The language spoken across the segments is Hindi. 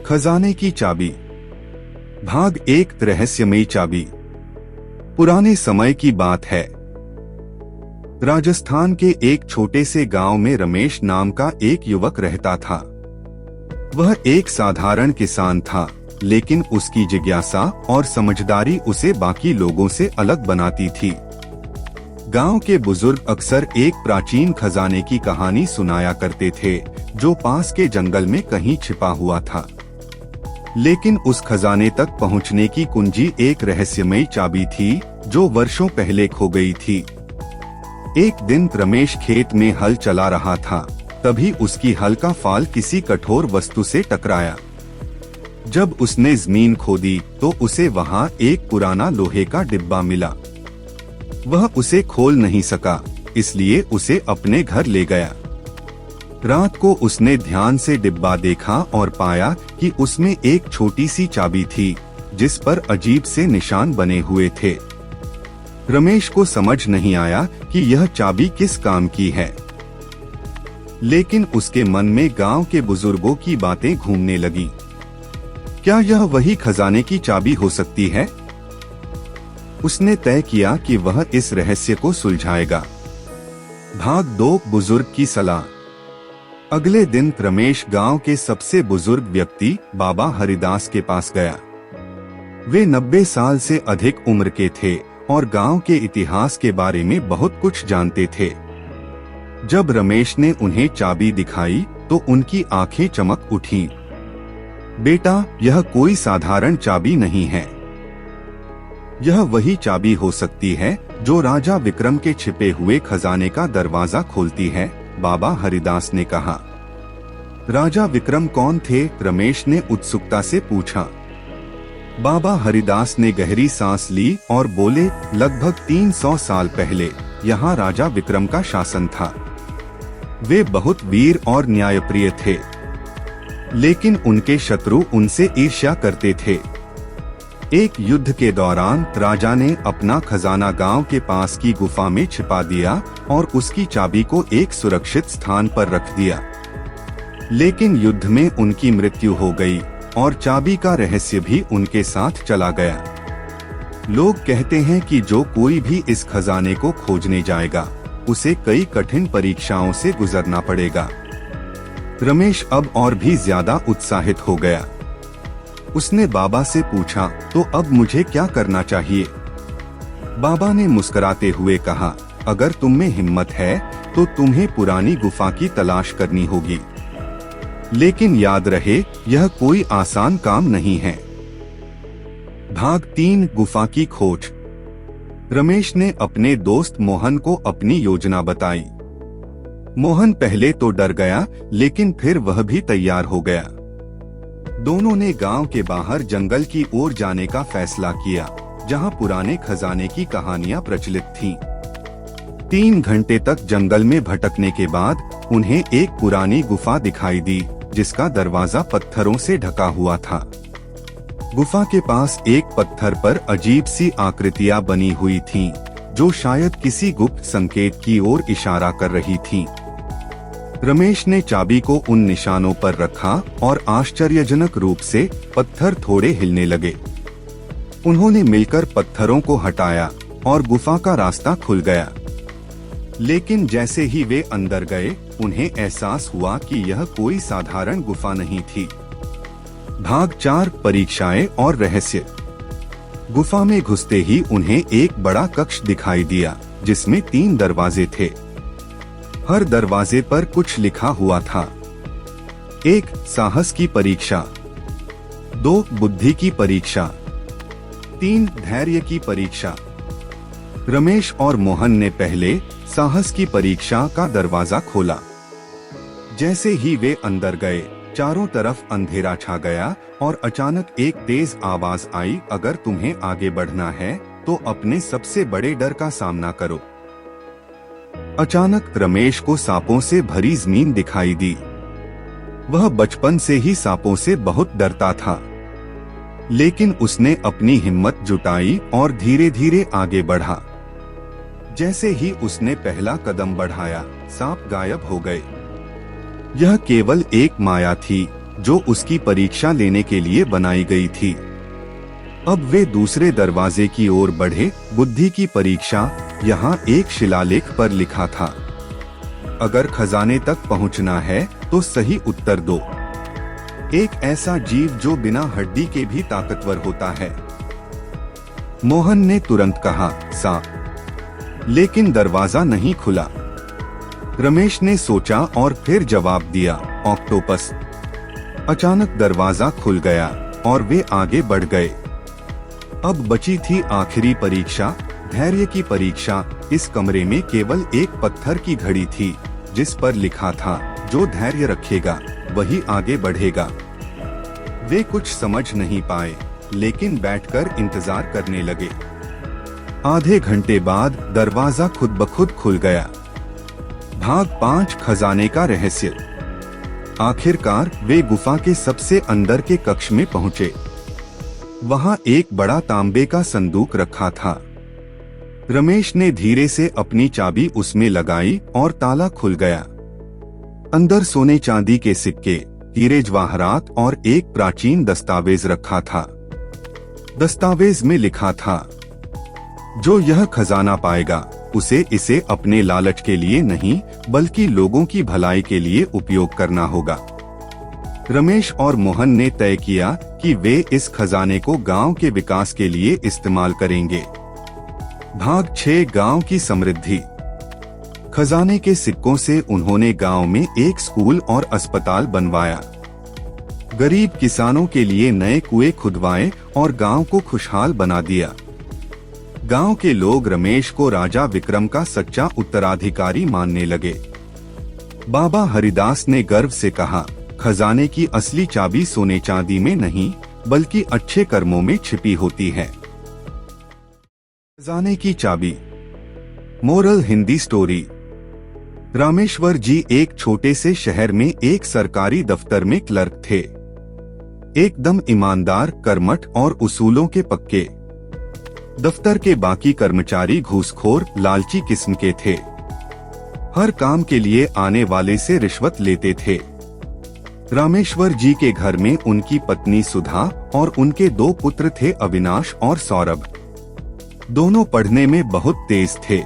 खजाने की चाबी। भाग 1 रहस्यमयी चाबी। पुराने समय की बात है। राजस्थान के एक छोटे से गांव में रमेश नाम का एक युवक रहता था। वह एक साधारण किसान था, लेकिन उसकी जिज्ञासा और समझदारी उसे बाकी लोगों से अलग बनाती थी। गांव के बुजुर्ग अक्सर एक प्राचीन खजाने की कहानी सुनाया करते थे, जो पास के जंगल में कहीं छिपा हुआ था। लेकिन उस खजाने तक पहुंचने की कुंजी एक रहस्यमयी चाबी थी, जो वर्षों पहले खो गई थी। एक दिन रमेश खेत में हल चला रहा था, तभी उसकी हल का फाल किसी कठोर वस्तु से टकराया। जब उसने जमीन खोदी तो उसे वहां एक पुराना लोहे का डिब्बा मिला। वह उसे खोल नहीं सका, इसलिए उसे अपने घर ले गया। रात को उसने ध्यान से डिब्बा देखा और पाया कि उसमें एक छोटी सी चाबी थी, जिस पर अजीब से निशान बने हुए थे। रमेश को समझ नहीं आया कि यह चाबी किस काम की है, लेकिन उसके मन में गांव के बुजुर्गों की बातें घूमने लगी। क्या यह वही खजाने की चाबी हो सकती है? उसने तय किया कि वह इस रहस्य को सुलझाएगा। भाग 2 बुजुर्ग की सलाह। अगले दिन रमेश गांव के सबसे बुजुर्ग व्यक्ति बाबा हरिदास के पास गया। वे 90 साल से अधिक उम्र के थे और गांव के इतिहास के बारे में बहुत कुछ जानते थे। जब रमेश ने उन्हें चाबी दिखाई तो उनकी आंखें चमक उठीं। बेटा, यह कोई साधारण चाबी नहीं है। यह वही चाबी हो सकती है जो राजा विक्रम के छिपे हुए खजाने का दरवाजा खोलती है, बाबा हरिदास ने कहा। राजा विक्रम कौन थे? रमेश ने उत्सुकता से पूछा। बाबा हरिदास ने गहरी सांस ली और बोले, लगभग 300 साल पहले यहाँ राजा विक्रम का शासन था। वे बहुत वीर और न्यायप्रिय थे, लेकिन उनके शत्रु उनसे ईर्ष्या करते थे। एक युद्ध के दौरान राजा ने अपना खजाना गांव के पास की गुफा में छिपा दिया और उसकी चाबी को एक सुरक्षित स्थान पर रख दिया। लेकिन युद्ध में उनकी मृत्यु हो गई और चाबी का रहस्य भी उनके साथ चला गया। लोग कहते हैं कि जो कोई भी इस खजाने को खोजने जाएगा, उसे कई कठिन परीक्षाओं से गुजरना पड़ेगा। रमेश अब और भी ज्यादा उत्साहित हो गया। उसने बाबा से पूछा, तो अब मुझे क्या करना चाहिए? बाबा ने मुस्कुराते हुए कहा, अगर तुम में हिम्मत है तो तुम्हें पुरानी गुफा की तलाश करनी होगी। लेकिन याद रहे, यह कोई आसान काम नहीं है। भाग 3 गुफा की खोज। रमेश ने अपने दोस्त मोहन को अपनी योजना बताई। मोहन पहले तो डर गया, लेकिन फिर वह भी तैयार हो गया। दोनों ने गांव के बाहर जंगल की ओर जाने का फैसला किया, जहां पुराने खजाने की कहानियां प्रचलित थीं। 3 घंटे तक जंगल में भटकने के बाद उन्हें एक पुरानी गुफा दिखाई दी, जिसका दरवाजा पत्थरों से ढका हुआ था। गुफा के पास एक पत्थर पर अजीब सी आकृतियां बनी हुई थीं, जो शायद किसी गुप्त संकेत की ओर इशारा कर रही थीं। रमेश ने चाबी को उन निशानों पर रखा और आश्चर्यजनक रूप से पत्थर थोड़े हिलने लगे। उन्होंने मिलकर पत्थरों को हटाया और गुफा का रास्ता खुल गया। लेकिन जैसे ही वे अंदर गए, उन्हें एहसास हुआ कि यह कोई साधारण गुफा नहीं थी। भाग 4 परीक्षाएं और रहस्य। गुफा में घुसते ही उन्हें एक बड़ा कक्ष दिखाई दिया, जिसमें 3 दरवाजे थे। हर दरवाजे पर कुछ लिखा हुआ था। 1 साहस की परीक्षा, 2 बुद्धि की परीक्षा, 3 धैर्य की परीक्षा। रमेश और मोहन ने पहले साहस की परीक्षा का दरवाजा खोला। जैसे ही वे अंदर गए, चारों तरफ अंधेरा छा गया और अचानक एक तेज आवाज आई, अगर तुम्हें आगे बढ़ना है तो अपने सबसे बड़े डर का सामना करो। अचानक रमेश को सांपों से भरी जमीन दिखाई दी। वह बचपन से ही सांपों से बहुत डरता था, लेकिन उसने अपनी हिम्मत जुटाई और धीरे धीरे आगे बढ़ा। जैसे ही उसने पहला कदम बढ़ाया, सांप गायब हो गए। यह केवल एक माया थी, जो उसकी परीक्षा लेने के लिए बनाई गई थी। अब वे दूसरे दरवाजे की ओर बढ़े। बुद्धि की परीक्षा, यहाँ एक शिलालेख पर लिखा था, अगर खजाने तक पहुँचना है तो सही उत्तर दो। एक ऐसा जीव जो बिना हड्डी के भी ताकतवर होता है। मोहन ने तुरंत कहा, सांप। लेकिन दरवाजा नहीं खुला। रमेश ने सोचा और फिर जवाब दिया, ऑक्टोपस। अचानक दरवाजा खुल गया और वे आगे बढ़ गए। अब बची थी आखिरी परीक्षा, धैर्य की परीक्षा। इस कमरे में केवल एक पत्थर की घड़ी थी, जिस पर लिखा था, जो धैर्य रखेगा वही आगे बढ़ेगा। वे कुछ समझ नहीं पाए, लेकिन बैठकर इंतजार करने लगे। आधे घंटे बाद दरवाजा खुद ब खुद खुल गया। भाग 5, खजाने का रहस्य। आखिरकार वे गुफा के सबसे अंदर के कक्ष में पहुंचे। वहां एक बड़ा तांबे का संदूक रखा था। रमेश ने धीरे से अपनी चाबी उसमें लगाई और ताला खुल गया। अंदर सोने चांदी के सिक्के, हीरे जवाहरात और एक प्राचीन दस्तावेज रखा था। दस्तावेज में लिखा था, जो यह खजाना पाएगा उसे इसे अपने लालच के लिए नहीं बल्कि लोगों की भलाई के लिए उपयोग करना होगा। रमेश और मोहन ने तय किया कि वे इस खजाने को गांव के विकास के लिए इस्तेमाल करेंगे। भाग 6, गांव की समृद्धि। खजाने के सिक्कों से उन्होंने गांव में एक स्कूल और अस्पताल बनवाया। गरीब किसानों के लिए नए कुएं खुदवाए और गांव को खुशहाल बना दिया। गांव के लोग रमेश को राजा विक्रम का सच्चा उत्तराधिकारी मानने लगे। बाबा हरिदास ने गर्व से कहा, खजाने की असली चाबी सोने चांदी में नहीं बल्कि अच्छे कर्मों में छिपी होती है। खजाने की चाबी। Moral Hindi story. रामेश्वर जी एक छोटे से शहर में एक सरकारी दफ्तर में क्लर्क थे। एकदम ईमानदार, कर्मठ और उसूलों के पक्के। दफ्तर के बाकी कर्मचारी घूसखोर, लालची किस्म के थे। हर काम के लिए आने वाले से रिश्वत लेते थे। रामेश्वर जी के घर में उनकी पत्नी सुधा और उनके 2 पुत्र थे, अविनाश और सौरभ। दोनों पढ़ने में बहुत तेज थे।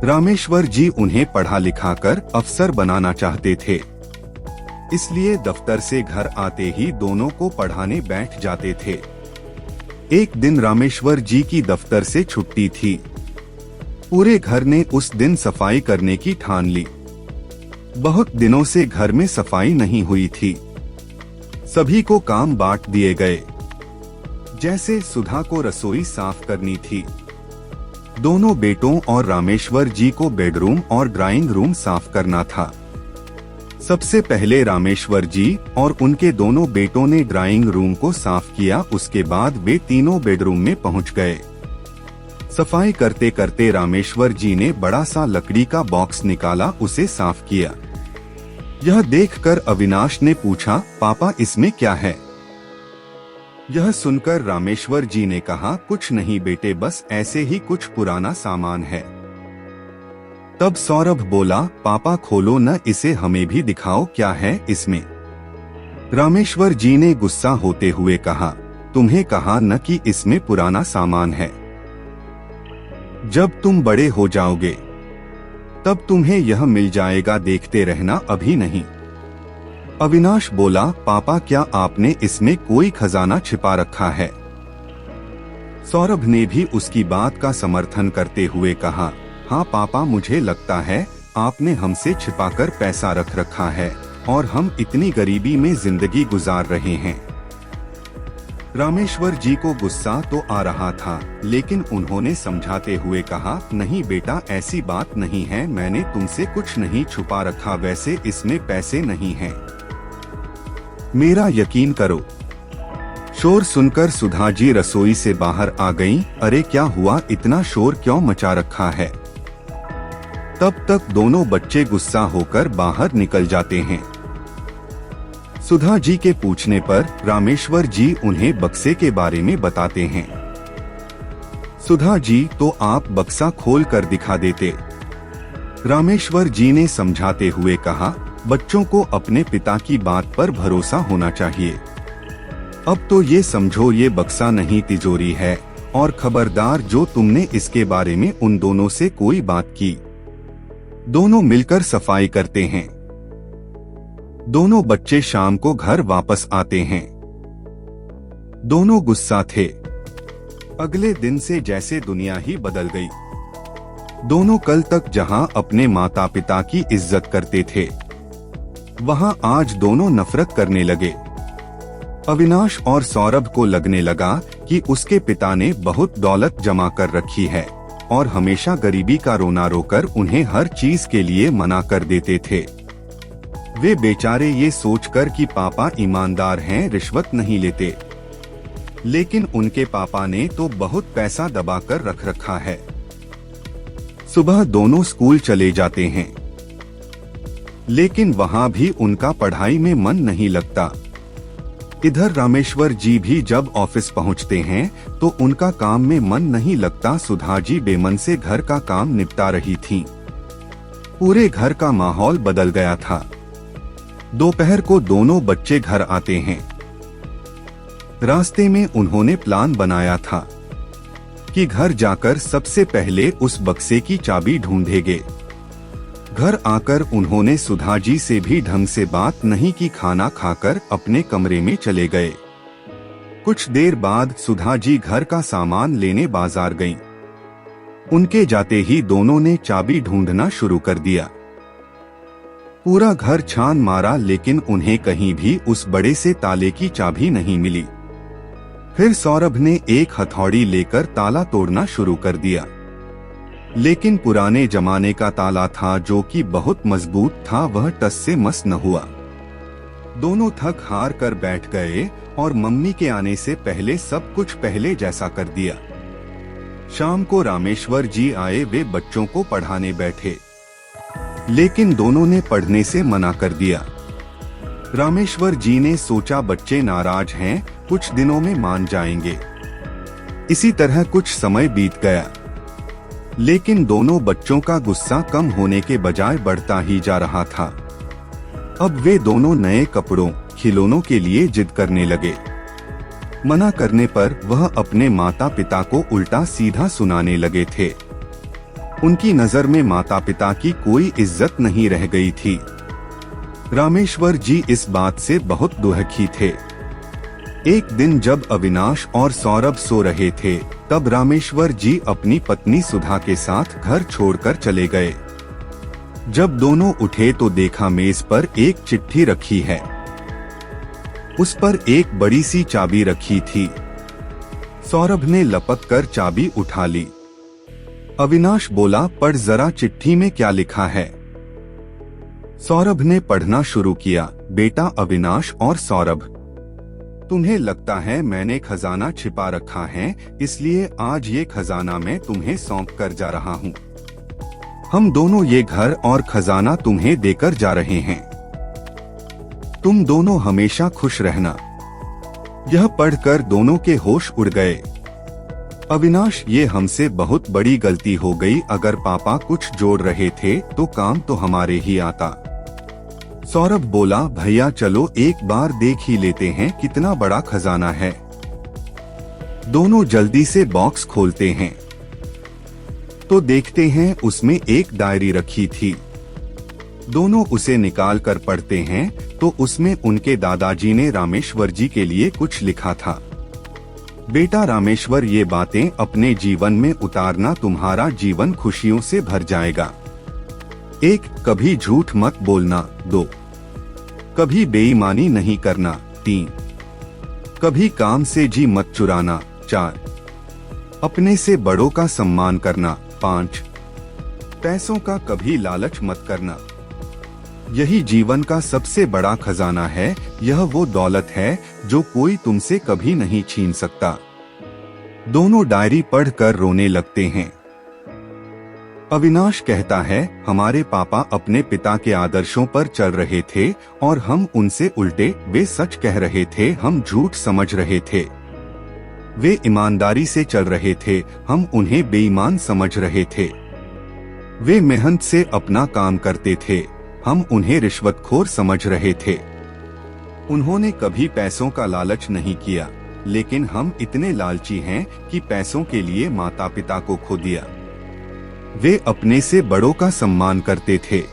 रामेश्वर जी उन्हें पढ़ा लिखा कर अफसर बनाना चाहते थे, इसलिए दफ्तर से घर आते ही दोनों को पढ़ाने बैठ जाते थे। एक दिन रामेश्वर जी की दफ्तर से छुट्टी थी। पूरे घर ने उस दिन सफाई करने की ठान ली। बहुत दिनों से घर में सफाई नहीं हुई थी। सभी को काम बांट दिए गए। जैसे सुधा को रसोई साफ करनी थी, दोनों बेटों और रामेश्वर जी को बेडरूम और ड्राइंग रूम साफ करना था। सबसे पहले रामेश्वर जी और उनके दोनों बेटों ने ड्राइंग रूम को साफ किया। उसके बाद वे तीनों बेडरूम में पहुंच गए। सफाई करते करते रामेश्वर जी ने बड़ा सा लकड़ी का बॉक्स निकाला, उसे साफ किया। यह देखकर अविनाश ने पूछा, पापा इसमें क्या है? यह सुनकर रामेश्वर जी ने कहा, कुछ नहीं बेटे, बस ऐसे ही कुछ पुराना सामान है। तब सौरभ बोला, पापा खोलो न इसे, हमें भी दिखाओ क्या है इसमें। रामेश्वर जी ने गुस्सा होते हुए कहा, तुम्हें कहा न कि इसमें पुराना सामान है। जब तुम बड़े हो जाओगे तब तुम्हें यह मिल जाएगा, देखते रहना, अभी नहीं। अविनाश बोला, पापा क्या आपने इसमें कोई खजाना छिपा रखा है? सौरभ ने भी उसकी बात का समर्थन करते हुए कहा, हाँ पापा, मुझे लगता है आपने हमसे छिपाकर पैसा रख रखा है और हम इतनी गरीबी में जिंदगी गुजार रहे हैं। रामेश्वर जी को गुस्सा तो आ रहा था, लेकिन उन्होंने समझाते हुए कहा, नहीं बेटा, ऐसी बात नहीं है, मैंने तुमसे कुछ नहीं छुपा रखा, वैसे इसमें पैसे नहीं हैं, मेरा यकीन करो। शोर सुनकर सुधा जी रसोई से बाहर आ गईं। अरे क्या हुआ, इतना शोर क्यों मचा रखा है? तब तक दोनों बच्चे गुस्सा होकर बाहर निकल जाते हैं। सुधा जी के पूछने पर रामेश्वर जी उन्हें बक्से के बारे में बताते हैं। सुधा जी, तो आप बक्सा खोल कर दिखा देते। रामेश्वर जी ने समझाते हुए कहा, बच्चों को अपने पिता की बात पर भरोसा होना चाहिए। अब तो ये समझो ये बक्सा नहीं तिजोरी है, और खबरदार जो तुमने इसके बारे में उन दोनों से कोई बात की। दोनों मिलकर सफाई करते हैं। दोनों बच्चे शाम को घर वापस आते हैं। दोनों गुस्सा थे। अगले दिन से जैसे दुनिया ही बदल गई। दोनों कल तक जहां अपने माता पिता की इज्जत करते थे, वहां आज दोनों नफरत करने लगे। अविनाश और सौरभ को लगने लगा कि उसके पिता ने बहुत दौलत जमा कर रखी है और हमेशा गरीबी का रोना रोकर उन्हें हर चीज के लिए मना कर देते थे। वे बेचारे ये सोचकर कि पापा ईमानदार हैं, रिश्वत नहीं लेते, लेकिन उनके पापा ने तो बहुत पैसा दबा कर रख रखा है। सुबह दोनों स्कूल चले जाते हैं, लेकिन वहां भी उनका पढ़ाई में मन नहीं लगता। इधर रामेश्वर जी भी जब ऑफिस पहुंचते हैं तो उनका काम में मन नहीं लगता। सुधा जी बेमन से घर का काम निपटा रही थीं। पूरे घर का माहौल बदल गया था। दोपहर को दोनों बच्चे घर आते हैं। रास्ते में उन्होंने प्लान बनाया था कि घर जाकर सबसे पहले उस बक्से की चाबी ढूंढेंगे। घर आकर उन्होंने सुधा जी से भी ढंग से बात नहीं की। खाना खाकर अपने कमरे में चले गए। कुछ देर बाद सुधा जी घर का सामान लेने बाजार गईं। उनके जाते ही दोनों ने चाबी ढूंढना शुरू कर दिया। पूरा घर छान मारा, लेकिन उन्हें कहीं भी उस बड़े से ताले की चाबी नहीं मिली। फिर सौरभ ने एक हथौड़ी लेकर ताला तोड़ना शुरू कर दिया, लेकिन पुराने जमाने का ताला था जो कि बहुत मजबूत था। वह टस से मस न हुआ। दोनों थक हार कर बैठ गए और मम्मी के आने से पहले सब कुछ पहले जैसा कर दिया। शाम को रामेश्वर जी आए। वे बच्चों को पढ़ाने बैठे, लेकिन दोनों ने पढ़ने से मना कर दिया। रामेश्वर जी ने सोचा बच्चे नाराज हैं, कुछ दिनों में मान जाएंगे। इसी तरह कुछ समय बीत गया, लेकिन दोनों बच्चों का गुस्सा कम होने के बजाय बढ़ता ही जा रहा था। अब वे दोनों नए कपड़ों, खिलौनों के लिए जिद करने लगे। मना करने पर वह अपने माता पिता को उल्टा सीधा सुनाने लगे थे। उनकी नजर में माता पिता की कोई इज्जत नहीं रह गई थी। रामेश्वर जी इस बात से बहुत दुखी थे। एक दिन जब अविनाश और सौरभ सो रहे थे, तब रामेश्वर जी अपनी पत्नी सुधा के साथ घर छोड़कर चले गए। जब दोनों उठे तो देखा मेज पर एक चिट्ठी रखी है। उस पर एक बड़ी सी चाबी रखी थी। सौरभ ने लपक कर चाबी उठा ली। अविनाश बोला, पढ़ जरा चिट्ठी में क्या लिखा है। सौरभ ने पढ़ना शुरू किया। बेटा अविनाश और सौरभ, तुम्हें लगता है मैंने खजाना छिपा रखा है, इसलिए आज ये खजाना मैं तुम्हें सौंप कर जा रहा हूँ। हम दोनों ये घर और खजाना तुम्हें देकर जा रहे हैं। तुम दोनों हमेशा खुश रहना। यह पढ़कर दोनों के होश उड़ गए। अविनाश, ये हमसे बहुत बड़ी गलती हो गई। अगर पापा कुछ जोड़ रहे थे तो काम तो हमारे ही आता। सौरभ बोला, भैया चलो एक बार देख ही लेते हैं कितना बड़ा खजाना है। दोनों जल्दी से बॉक्स खोलते हैं तो देखते हैं उसमें एक डायरी रखी थी। दोनों उसे निकाल कर पढ़ते हैं तो उसमें उनके दादाजी ने रामेश्वर जी के लिए कुछ लिखा था। बेटा रामेश्वर, ये बातें अपने जीवन में उतारना, तुम्हारा जीवन खुशियों से भर जाएगा। 1. कभी झूठ मत बोलना। 2. कभी बेईमानी नहीं करना। 3. कभी काम से जी मत चुराना। 4. अपने से बड़ों का सम्मान करना। 5. पैसों का कभी लालच मत करना। यही जीवन का सबसे बड़ा खजाना है। यह वो दौलत है जो कोई तुमसे कभी नहीं छीन सकता। दोनों डायरी पढ़कर रोने लगते हैं। अविनाश कहता है, हमारे पापा अपने पिता के आदर्शों पर चल रहे थे और हम उनसे उल्टे। वे सच कह रहे थे, हम झूठ समझ रहे थे। वे ईमानदारी से चल रहे थे, हम उन्हें बेईमान समझ रहे थे। वे मेहनत से अपना काम करते थे, हम उन्हें रिश्वतखोर समझ रहे थे। उन्होंने कभी पैसों का लालच नहीं किया, लेकिन हम इतने लालची हैं कि पैसों के लिए माता पिता को खो दिया। वे अपने से बड़ों का सम्मान करते थे।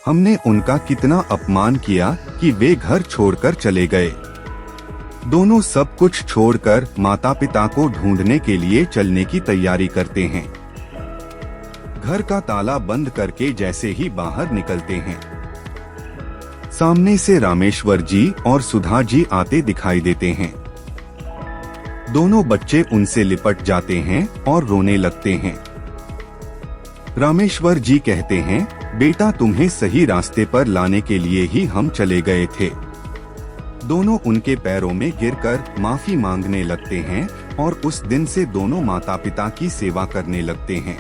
हमने उनका कितना अपमान किया कि वे घर छोड़कर चले गए। दोनों सब कुछ छोड़कर माता पिता को ढूंढने के लिए चलने की तैयारी करते हैं। घर का ताला बंद करके जैसे ही बाहर निकलते हैं, सामने से रामेश्वर जी और सुधा जी आते दिखाई देते हैं। दोनों बच्चे उनसे लिपट जाते हैं और रोने लगते हैं। रामेश्वर जी कहते हैं, बेटा तुम्हें सही रास्ते पर लाने के लिए ही हम चले गए थे। दोनों उनके पैरों में गिरकर माफी मांगने लगते हैं और उस दिन से दोनों माता पिता की सेवा करने लगते हैं।